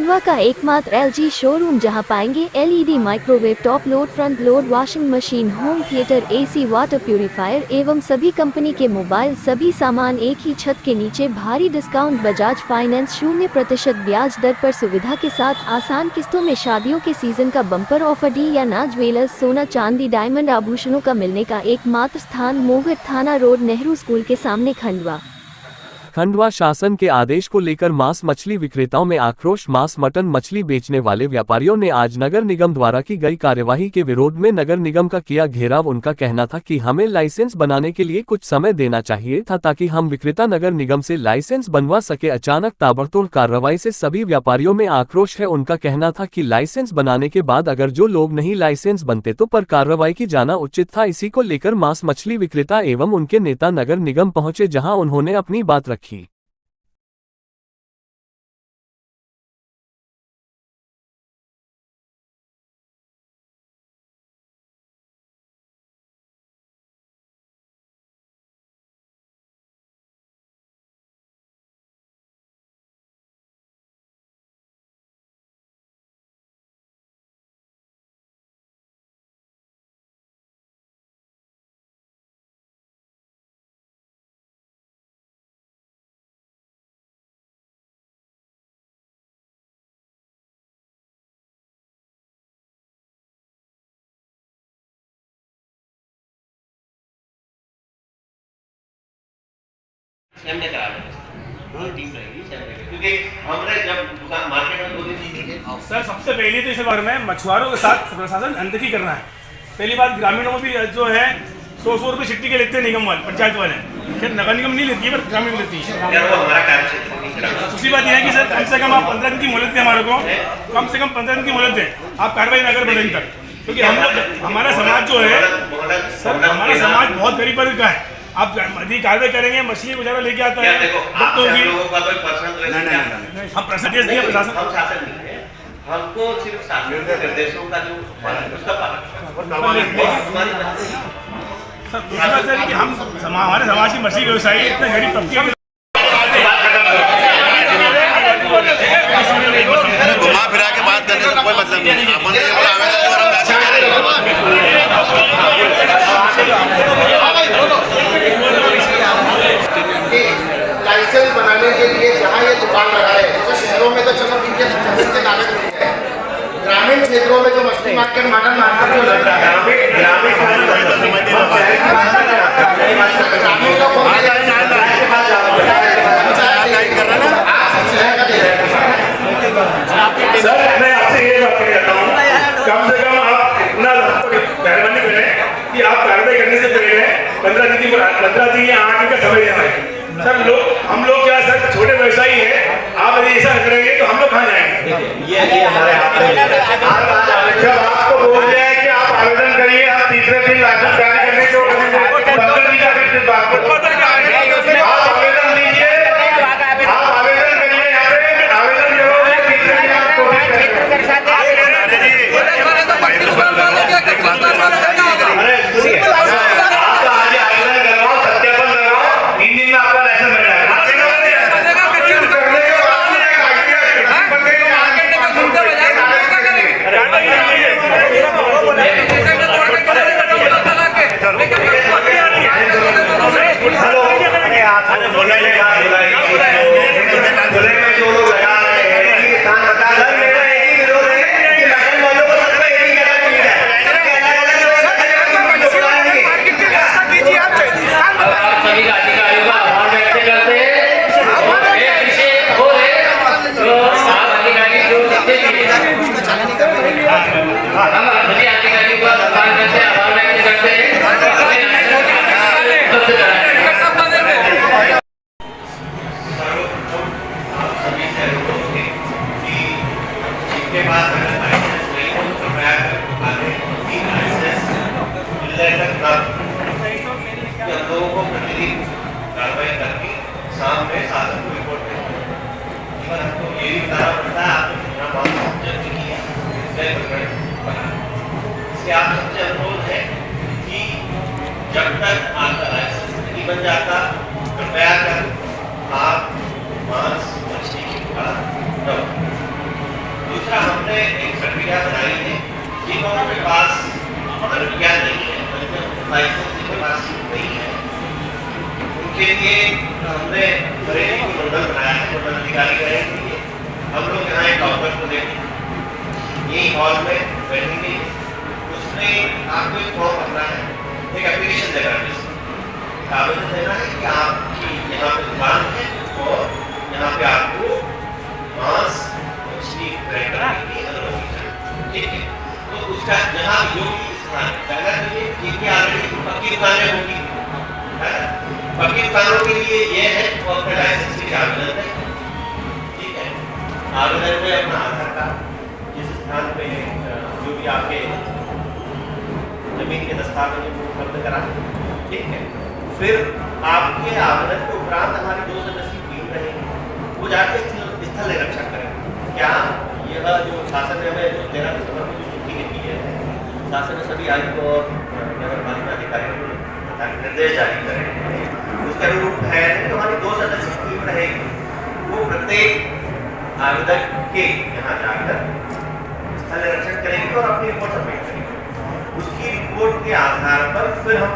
खंडवा का एकमात्र LG showroom जहां पाएंगे LED microwave, top load, front load, washing machine, home theatre, AC, water purifier एवं सभी कंपनी के मोबाइल, सभी सामान एक ही छत के नीचे। भारी डिस्काउंट, बजाज फाइनेंस, 0% ब्याज दर पर सुविधा के साथ आसान किस्तों में। शादियों के सीजन का बम्पर ऑफर। डी या ना ज्वेलर्स, सोना चांदी डायमंड आभूषणों का मिलने का एकमात्र स्थान, मोहर थाना रोड, नेहरू स्कूल के सामने, खंडवा। खंडवा शासन के आदेश को लेकर मांस मछली विक्रेताओं में आक्रोश। मांस मटन मछली बेचने वाले व्यापारियों ने आज नगर निगम द्वारा की गई कार्यवाही के विरोध में नगर निगम का किया घेराव। उनका कहना था कि हमें लाइसेंस बनाने के लिए कुछ समय देना चाहिए था ताकि हम विक्रेता नगर निगम से लाइसेंस बनवा सके। अचानक ताबड़तोड़ कार्रवाई से सभी व्यापारियों में आक्रोश है। उनका कहना था कि लाइसेंस बनाने के बाद अगर जो लोग नहीं लाइसेंस बनते तो पर कार्रवाई की जाना उचित था। इसी को लेकर मांस मछली विक्रेता एवं उनके नेता नगर निगम पहुंचे, जहां उन्होंने अपनी बात रखी। सेम करा लो, टीम रहेगी सेम रहेगी, क्योंकि हमने जब दुकान मार्केट में 2 दिन की सर, सबसे पहले तो इस बारे में मछुआरों के साथ प्रशासन अनदेखी करना है। पहली बात, ग्रामीणों में भी जो है 100 रुपये छिट्टी के लेते हैं निगम वाले, पंचायत वाले। फिर नगर निगम नहीं लेती है, पर ग्रामीण लेती है। हमारा कार्य दूसरी बात यह है कि सर, कम से कम आप 15 दिन की मोहलत दें हमारे को, कम से कम 15 दिन की मोहलत दें। आप कार्रवाई न कर 15 दिन तक, क्योंकि हम लोग, हमारा समाज जो है सर, हमारा समाज बहुत गरीब वर्ग का है। आप यदि कार्रवाई करेंगे, मछली बेचारा लेके आता है, हम प्रशासन दिए प्रशासन, हमको सिर्फ शासन के निर्देशों का जो उसका पालन। सर दूसरी बात सर कि हम हमारे समाज की मछली व्यवसायी इतने गरीब तबके घुमा फिरा के बात करने का कोई मतलब नहीं। लाइसेंस बनाने के लिए जहाँ ये दुकान लगाए, जैसे शहरों में तो चलो ठीक है, जमीन के कागज मिल गए। ग्रामीण क्षेत्रों में जो मछली मार्केट मटन मार्केट जो लग रहा है, सर, मैं आपसे ये बात कहता हूँ, कम से कम आप इतना मेहरबानी करें कि आप कार्रवाई करने से पहले 15 दिन या 8 दिन का समय देना है। सर हम लोग क्या सर, छोटे व्यवसायी हैं, आप यदि ऐसा करेंगे तो हम लोग कहाँ जाएंगे? ये हमारे हाथ में। जब आपको बोल दिया है कि आप आवेदन करिए, आप तीसरे दिन लाइसेंस जारी करने के आप आवेदन दीजिए, आप आवेदन करिए, यहाँ पे आवेदन करोगे, तीसरे दिन आप कोशिश करेंगे। लोगों को प्रतिदिन कार्रवाई करके सामने शासन को रिपोर्ट करें। हमको ये भी बताना पड़ता है, आपने कितना बहुत जल्दी किया, इससे आप सबसे अनुरोध है कि जब तक आपका लाइसेंस नहीं बन जाता, कृपया कर आप मांस मछली की दुकान न जारी रहेगी। हम लोग यहाँ एक डॉक्टर को देखेंगे, यही हॉल में बैठेंगे, उसमें आपको एक फॉर्म भरना है, एक एप्लीकेशन देना है, आवेदन देना है कि आपकी यहाँ पे दुकान है और यहाँ पे आपको मांस मछली क्रय करने की अनुमति है, ठीक है। तो उसका जहाँ जो भी स्थान है, पहला तो ये ऑलरेडी पक्की दुकानें होगी, है ना। पक्की दुकानों के लिए ये है वो अपने लाइसेंस के आवेदन है, ठीक है। आवेदन में अपना आधार कार्ड, जिस स्थान पे जो भी आपके जमीन के दस्तावेज उपलब्ध करा, ठीक है। फिर आपके आवेदन के उपरांत हमारी 2 सदस्यीय टीम रहेगी, वो जाके स्थल निरीक्षण करेंगे क्या यह जो शासन ने हमें जो 13 दिसंबर को जो छुट्टी दी है, शासन ने सभी आयुक्त और नगर पालिका अधिकारियों को निर्देश जारी करेंगे, उसके अनुरूप है तो हमारी 2 सदस्यीय टीम रहेगी, वो प्रत्येक आवेदक के यहाँ जाकर स्थल निरीक्षण करेंगे और अपनी रिपोर्ट सबमिट करेंगे। उसकी रिपोर्ट के आधार पर फिर हम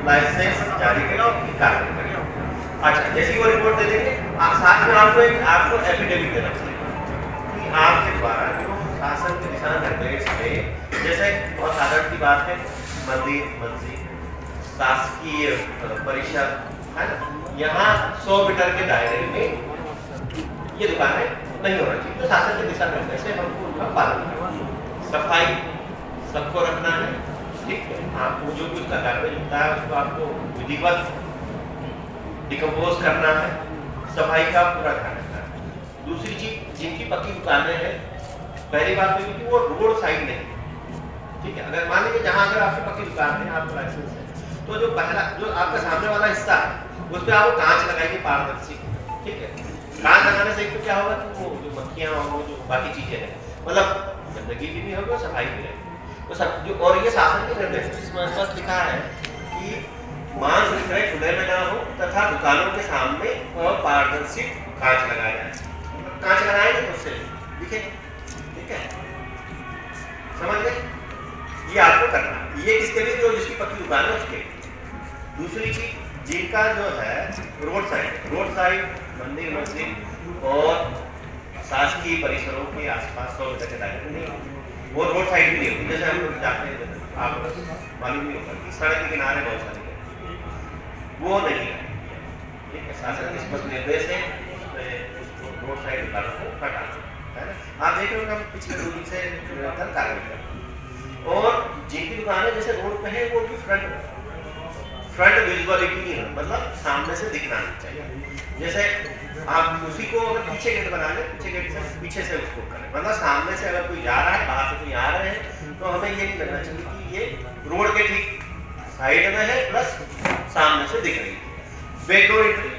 लाइसेंस जारी करें और कार्रवाई करें। अच्छा, जैसे ही वो रिपोर्ट दे देंगे, साथ में आपको एफिडेविट देना पड़ेगा कि आपके द्वारा जो शासन के दिशा निर्देश है, जैसे बहुत साधारण सी बात है, मंदिर मस्जिद शासकीय परिषद है ना, यहाँ 100 मीटर के दायरे में ये दुकानें नहीं होना चाहिए, तो शासन के दिशा निर्देश से हमको उनका पालन करना, सफाई सबको रखना है, ठीक है। आपको जो भी उसका गार्बेज होता है उसको आपको विधिवत डिकम्पोज करना है, सफाई का पूरा ध्यान रखना है। दूसरी चीज, जिनकी पक्की दुकानें हैं, पहली बात तो कि वो रोड साइड नहीं, ठीक है। अगर मान लीजिए जहाँ अगर आपकी पक्की दुकान है, आपका लाइसेंस है, तो जो पहला जो आपका सामने वाला हिस्सा है उस पर आप कांच लगाइए पारदर्शी, ठीक है। कांच लगाने से एक तो क्या होगा कि वो जो मक्खियाँ और वो जो बाकी चीजें हैं, मतलब गंदगी भी नहीं होगी और सफाई भी रहेगी। तो सब जो, और ये शासन के निर्देश जिसमें स्पष्ट लिखा है कि मांस विक्रय खुले में ना हो तथा दुकानों के सामने और पारदर्शी कांच लगाया जाए। कांच लगाएंगे तो उससे दिखे, ठीक है, समझ गए। ये आपको करना है, ये किसके लिए, जो जिसकी पक्की दुकान है उसके। दूसरी चीज, जिनका जो है रोड साइड मंदिर मस्जिद और शासकीय परिसरों के आसपास 100 मीटर के दायरे में नहीं, वो रोड साइड भी नहीं होती। जैसे हम लोग जाते हैं, आपको मालूम नहीं होगा कि सड़क के किनारे बहुत सारी है, वो नहीं है, ठीक है। शासन के स्पष्ट निर्देश है, उसको रोड साइड दुकानों को हटाना है ना। आप देख रहे हो हम पिछले दूरी से निरंतर कार्रवाई करते हैं। और जिनकी दुकानें जैसे रोड पे है, वो भी फ्रंट विजुअलिटी नहीं है, मतलब सामने से दिखना नहीं चाहिए। जैसे आप उसी को अगर पीछे गेट बना लें, पीछे गेट से पीछे से उसको करें, मतलब सामने से अगर कोई जा रहा है, बाहर से कोई आ रहे हैं, तो हमें ये नहीं लगना चाहिए कि ये रोड के ठीक साइड में है प्लस सामने से दिख रही है। बैकडोर एंट्री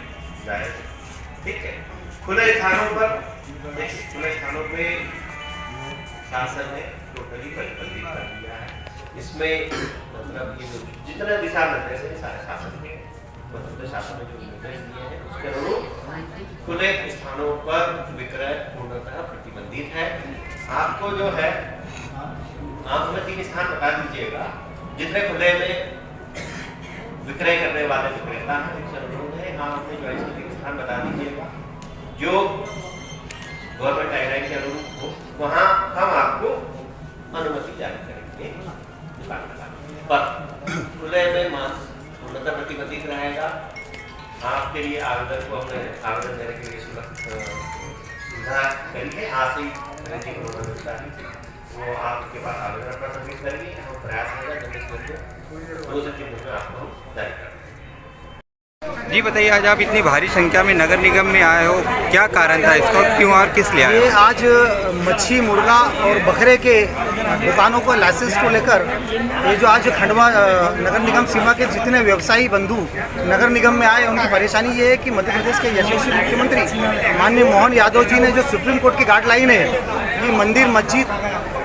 जाए, ठीक है। खुले स्थानों पर, देखिए खुले स्थानों पे शासन ने टोटली प्रतिबंधित कर दिया है। इसमें मतलब ये जितने दिशा निर्देश है सारे शासन के शासन ने जो निर्देश दिए हैं उसके अनुरूप खुले स्थानों पर विक्रय पूर्णतः प्रतिबंधित है। आपको जो है, आप हमें 3 स्थान बता दीजिएगा जितने खुले में विक्रय करने वाले विक्रेता हैं, उनसे अनुरोध है हाँ अपने चॉइस के 3 स्थान बता दीजिएगा जो गवर्नमेंट गाइडलाइन के अनुरूप हो, वहाँ हम आपको अनुमति जारी करेंगे दुकान लगाने पर। खुले में मांस पूर्णतः प्रतिबंधित रहेगा। आपके लिए आवेदन को हमने आवेदन देने के लिए सुविधा करी है, आज से वो आपके पास आवेदन अपना सबमिट करेंगे, हम प्रयास रहेगा जल्दी से जल्दी 2 से 3 दिन में आपको जारी करेंगे। जी बताइए, आज आप इतनी भारी संख्या में नगर निगम में आए हो, क्या कारण था इसका, क्यों और किस लिए आए हो? ये आज मच्छी मुर्गा और बकरे के दुकानों को लाइसेंस को लेकर ये जो आज खंडवा नगर निगम सीमा के जितने व्यवसायी बंधु नगर निगम में आए, उनकी परेशानी ये है कि मध्य प्रदेश के यशस्वी मुख्यमंत्री माननीय मोहन यादव जी ने जो सुप्रीम कोर्ट की गाइडलाइन है कि मंदिर मस्जिद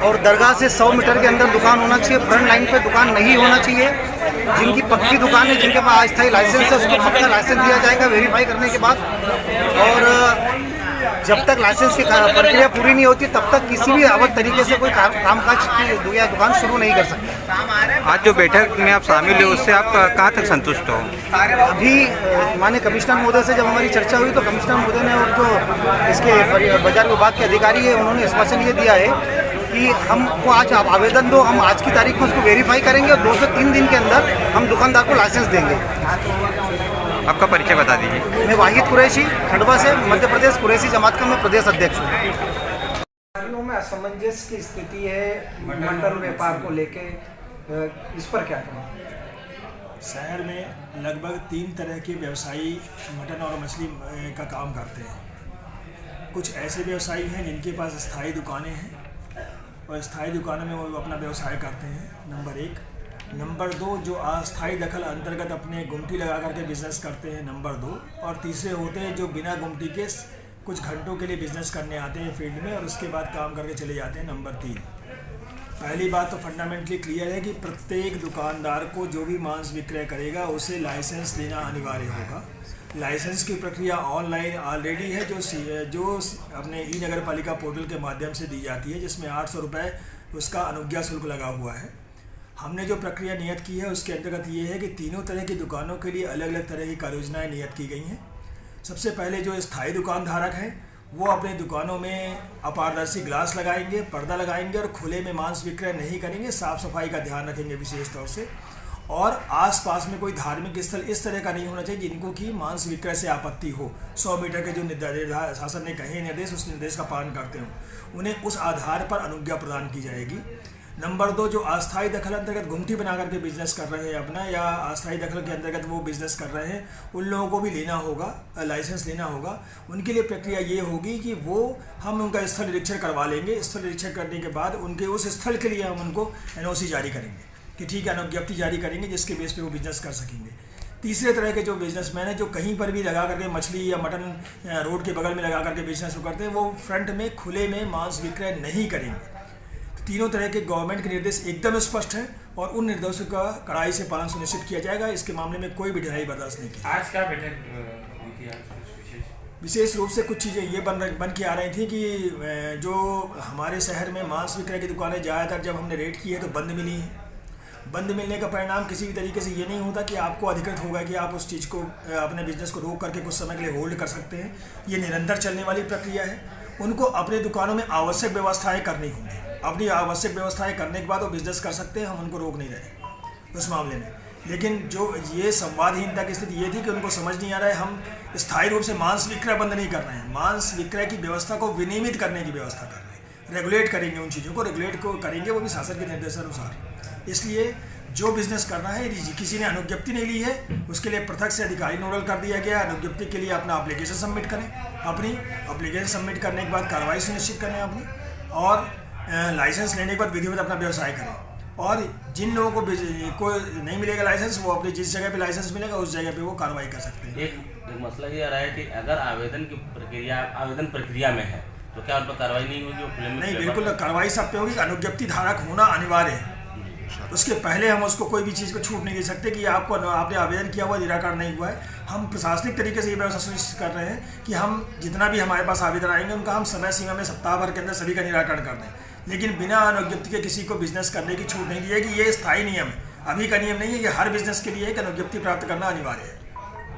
और दरगाह से 100 मीटर के अंदर दुकान होना चाहिए, फ्रंट लाइन पे दुकान नहीं होना चाहिए। जिनकी पक्की दुकान है, जिनके पास अस्थायी लाइसेंस है, उसको पक्का लाइसेंस दिया जाएगा वेरीफाई करने के बाद। और जब तक लाइसेंस की प्रक्रिया पूरी नहीं होती तब तक किसी भी अवैध तरीके से कोई कामकाज की या दुकान शुरू नहीं कर सकते। आज जो बैठक में आप शामिल हुए उससे आप कहाँ तक संतुष्ट हो? अभी माननीय कमिश्नर महोदय से जब हमारी चर्चा हुई तो कमिश्नर महोदय ने और जो इसके बाजार विभाग के अधिकारी है उन्होंने स्पष्ट ये दिया है कि हमको आज आप आवेदन दो, हम आज की तारीख में उसको वेरीफाई करेंगे और 2 से 3 दिन के अंदर हम दुकानदार को लाइसेंस देंगे। आपका परिचय बता दीजिए। मैं वाहिद कुरैशी, खंडवा से, मध्य प्रदेश कुरैशी जमात का मैं प्रदेश अध्यक्ष हूँ। में असमंजस की स्थिति है मटन व्यापार को लेके, इस पर क्या करें? शहर में लगभग 3 तरह के व्यवसायी मटन और मछली का काम करते हैं। कुछ ऐसे व्यवसायी हैं जिनके पास स्थायी दुकानें हैं और स्थायी दुकानों में वो अपना व्यवसाय करते हैं, नंबर 1। नंबर 2, जो अस्थायी दखल अंतर्गत अपने गुमटी लगा करके बिजनेस करते हैं, नंबर 2। और तीसरे होते हैं जो बिना गुमटी के कुछ घंटों के लिए बिजनेस करने आते हैं फील्ड में और उसके बाद काम करके चले जाते हैं, नंबर 3। पहली बात तो फंडामेंटली क्लियर है कि प्रत्येक दुकानदार को जो भी मांस विक्रय करेगा उसे लाइसेंस लेना अनिवार्य होगा। लाइसेंस की प्रक्रिया ऑनलाइन ऑलरेडी है जो अपने ई नगर पालिका पोर्टल के माध्यम से दी जाती है, जिसमें 800 रुपये उसका अनुज्ञा शुल्क लगा हुआ है। हमने जो प्रक्रिया नियत की है उसके अंतर्गत ये है कि तीनों तरह की दुकानों के लिए अलग अलग तरह की कार्ययोजनाएँ नियत की गई हैं। सबसे पहले जो स्थायी दुकान धारक हैं वो अपने दुकानों में अपारदर्शी ग्लास लगाएंगे, पर्दा लगाएंगे और खुले में मांस विक्रय नहीं करेंगे, साफ़ सफाई का ध्यान रखेंगे विशेष तौर से। और आसपास में कोई धार्मिक स्थल इस तरह का नहीं होना चाहिए जिनको कि मांस विक्रय से आपत्ति हो। 100 मीटर के जो शासन ने कहे निर्देश, उस निर्देश का पालन करते हो, उन्हें उस आधार पर अनुज्ञा प्रदान की जाएगी। नंबर 2, जो अस्थायी दखल अंतर्गत गुमटी बना करके बिजनेस कर रहे हैं अपना, या अस्थायी दखल के अंतर्गत वो बिजनेस कर रहे हैं, उन लोगों को भी लेना होगा, लाइसेंस लेना होगा। उनके लिए प्रक्रिया ये होगी कि हम उनका स्थल निरीक्षण करवा लेंगे। स्थल निरीक्षण करने के बाद उनके उस स्थल के लिए हम उनको NOC जारी करेंगे कि ठीक है, अनुज्ञप्ति जारी करेंगे जिसके बेस पे वो बिजनेस कर सकेंगे। तीसरे तरह के जो बिजनेसमैन है जो कहीं पर भी लगा करके मछली या मटन रोड के बगल में लगा करके बिजनेस करते हैं, वो फ्रंट में खुले में मांस विक्रय नहीं करेंगे। तीनों तरह के गवर्नमेंट के निर्देश एकदम स्पष्ट हैं और उन निर्देशों का कड़ाई से पालन सुनिश्चित किया जाएगा। इसके मामले में कोई भी ढिलाई बर्दाश्त नहीं की। आज क्या बैठक विशेष रूप से कुछ चीज़ें ये बन के आ रही थी कि जो हमारे शहर में मांस विक्रय की दुकानें ज़्यादातर जब हमने रेड की है तो बंद मिली हैं। बंद मिलने का परिणाम किसी भी तरीके से ये नहीं होता कि आपको अधिकृत होगा कि आप उस चीज़ को, अपने बिजनेस को रोक करके कुछ समय के लिए होल्ड कर सकते हैं। ये निरंतर चलने वाली प्रक्रिया है। उनको अपने दुकानों में आवश्यक व्यवस्थाएं करनी होंगी। अपनी आवश्यक व्यवस्थाएं करने के बाद वो बिजनेस कर सकते हैं, हम उनको रोक नहीं रहे उस मामले में। लेकिन जो ये संवादहीनता की स्थिति ये थी कि उनको समझ नहीं आ रहा है, हम स्थायी रूप से मांस विक्रय बंद नहीं कर रहे हैं, मांस विक्रय की व्यवस्था को विनियमित करने की व्यवस्था कर रहे हैं। रेगुलेट करेंगे, उन चीज़ों को रेगुलेट करेंगे, वो भी शासन के निर्देशानुसार। इसलिए जो बिजनेस करना है, यदि किसी ने अनुज्ञप्ति नहीं ली है उसके लिए पृथक से अधिकारी नोडल कर दिया गया। अनुज्ञप्ति के लिए अपना एप्लीकेशन सबमिट करें, अपनी एप्लीकेशन सबमिट करने के बाद कार्रवाई सुनिश्चित करें अपनी, और लाइसेंस लेने के बाद विधिवत अपना व्यवसाय करें। और जिन लोगों को नहीं मिलेगा लाइसेंस, वो अपनी जिस जगह पे लाइसेंस मिलेगा उस जगह पे वो कार्रवाई कर सकते हैं। एक मसला ये आ रहा है कि अगर आवेदन प्रक्रिया में है तो क्या उन पर कार्रवाई नहीं होगी? नहीं, बिल्कुल कार्रवाई सब पे होगी। अनुज्ञप्ति धारक होना अनिवार्य है। उसके पहले हम उसको कोई भी चीज़ को छूट नहीं दे सकते कि आपने आवेदन किया हुआ निराकरण नहीं हुआ है। हम प्रशासनिक तरीके से ये व्यवस्था सुनिश्चित कर रहे हैं कि हम जितना भी हमारे पास आवेदन आएंगे उनका हम समय सीमा में सप्ताह भर के अंदर सभी का निराकरण कर दें। लेकिन बिना अनुज्ञप्ति के किसी को बिजनेस करने की छूट नहीं दी है कि ये स्थायी नियम है, अभी का नियम नहीं है। ये हर बिजनेस के लिए एक अनुज्ञप्ति प्राप्त करना अनिवार्य है।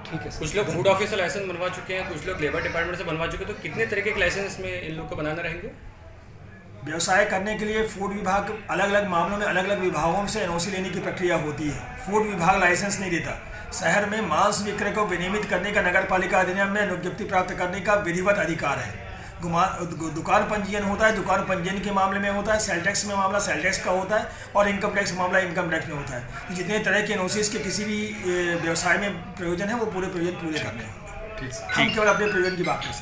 ठीक है। कुछ लोग फूड ऑफिस से लाइसेंस बनवा चुके हैं, कुछ लोग लेबर डिपार्टमेंट से बनवा चुके हैं, तो कितने तरीके के लाइसेंस में इन लोग को बनाना रहेंगे? व्यवसाय करने के लिए फूड विभाग अलग अलग मामलों में अलग अलग विभागों से NOC लेने की प्रक्रिया होती है। फूड विभाग लाइसेंस नहीं देता। शहर में मांस विक्रय को विनियमित करने का नगर पालिका अधिनियम में अनुज्ञप्ति प्राप्त करने का विधिवत अधिकार है। दुकान पंजीयन होता है, दुकान पंजीयन के मामले में होता है, सेल टैक्स में मामला सेल टैक्स का होता है, और इनकम टैक्स मामला इनकम टैक्स में होता है। जितने तरह के NOCs के किसी भी व्यवसाय में प्रयोजन है वो पूरे प्रयोजन पूरे करने हैं। हम केवल अपने प्रयोजन की बात कर सकते हैं।